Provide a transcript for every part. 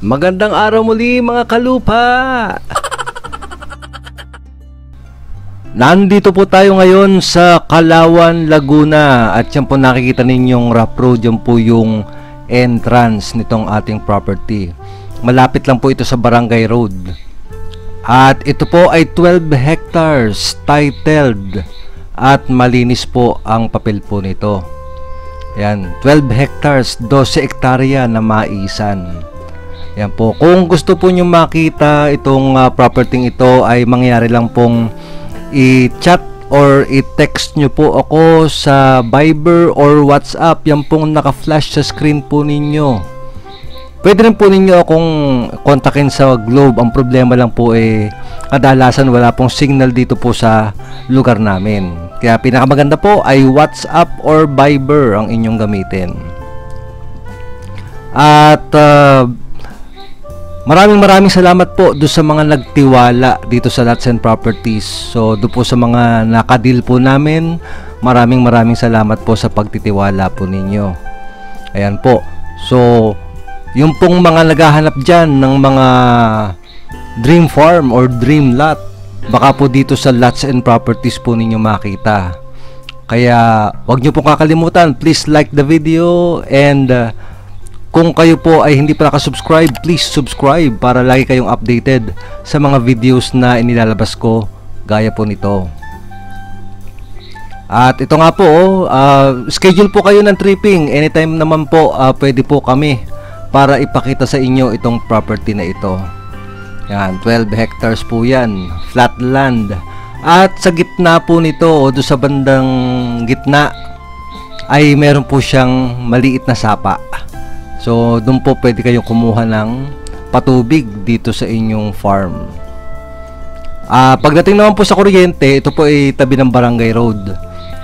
Magandang araw muli mga kalupa! Nandito po tayo ngayon sa Kalawan, Laguna. At yan po nakikita ninyong rough road. Yan po yung entrance nitong ating property. Malapit lang po ito sa Barangay Road. At ito po ay 12 hectares titled. At malinis po ang papel po nito. Yan, 12 hectares, 12 hektarya na maisan. Yan po. Kung gusto po nyo makita itong property ito, ay mangyari lang pong i-chat or i-text nyo po ako sa Viber or WhatsApp. Yan pong naka-flash sa screen po ninyo. Pwede rin po ninyo akong kontakin sa Globe. Ang problema lang po kadalasan wala pong signal dito po sa lugar namin. Kaya pinakamaganda po ay WhatsApp or Viber ang inyong gamitin. At maraming salamat po do sa mga nagtiwala dito sa Lots and Properties. So do po sa mga nakadeal po namin, maraming salamat po sa pagtitiwala po ninyo. Ayan po. So yung pong mga naghahanap dyan ng mga dream farm or dream lot, baka po dito sa Lots and Properties po ninyo makita. Kaya wag nyo pong kakalimutan, please like the video, and kung kayo po ay hindi pa nakasubscribe, please subscribe para lagi kayong updated sa mga videos na inilalabas ko gaya po nito. At ito nga po, schedule po kayo ng tripping. Anytime naman po, pwede po kami para ipakita sa inyo itong property na ito. Yan, 12 hectares po yan, flat land. At sa gitna po nito, o doon sa bandang gitna, ay meron po siyang maliit na sapa. So, doon po pwede kayong kumuha ng patubig dito sa inyong farm. Pagdating naman po sa kuryente, ito po ay tabi ng Barangay Road.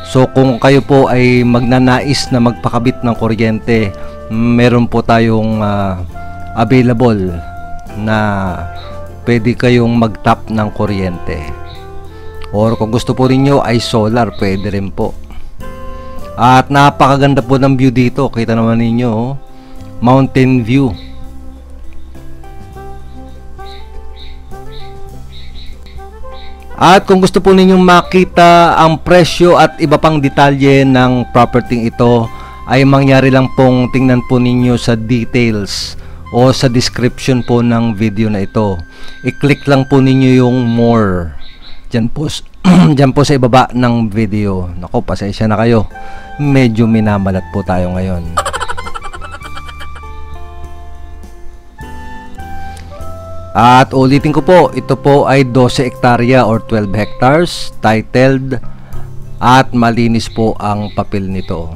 So, kung kayo po ay magnanais na magpakabit ng kuryente, meron po tayong available na pwede kayong mag-tap ng kuryente. Or kung gusto po ninyo ay solar, pwede rin po. At napakaganda po ng view dito. Kita naman ninyo, mountain view. At kung gusto po ninyong makita ang presyo at iba pang detalye ng property ito, ay mangyari lang pong tingnan po ninyo sa details o sa description po ng video na ito. I-click lang po ninyo yung more. Diyan po, diyan po sa ibaba ng video. Nako, pasensya na kayo. Medyo minamalat po tayo ngayon. At ulitin ko po, ito po ay 12 hektarya or 12 hectares, titled, at malinis po ang papel nito.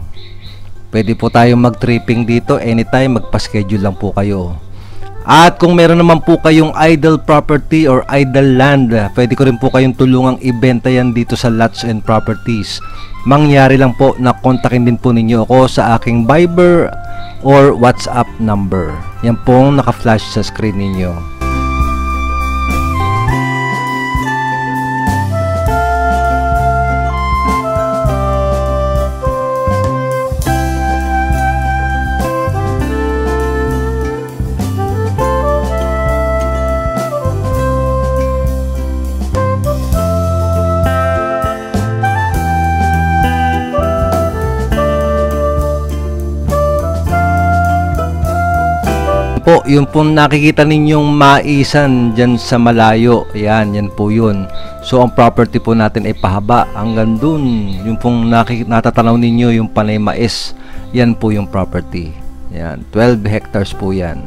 Pwede po tayong mag-tripping dito anytime, magpa-schedule lang po kayo. At kung meron naman po kayong idle property or idle land, pwede ko rin po kayong tulungang ibenta yan dito sa Lots and Properties. Mangyari lang po na kontakin din po ninyo ako sa aking Viber or WhatsApp number. Yan pong naka-flash sa screen ninyo. Po, yung pong nakikita ninyong maisan dyan sa malayo, yan po yun. So ang property po natin ay pahaba hanggang dun. Yung pong natatanaw ninyo yung panay mais, yan po yung property. Yan, 12 hectares po yan.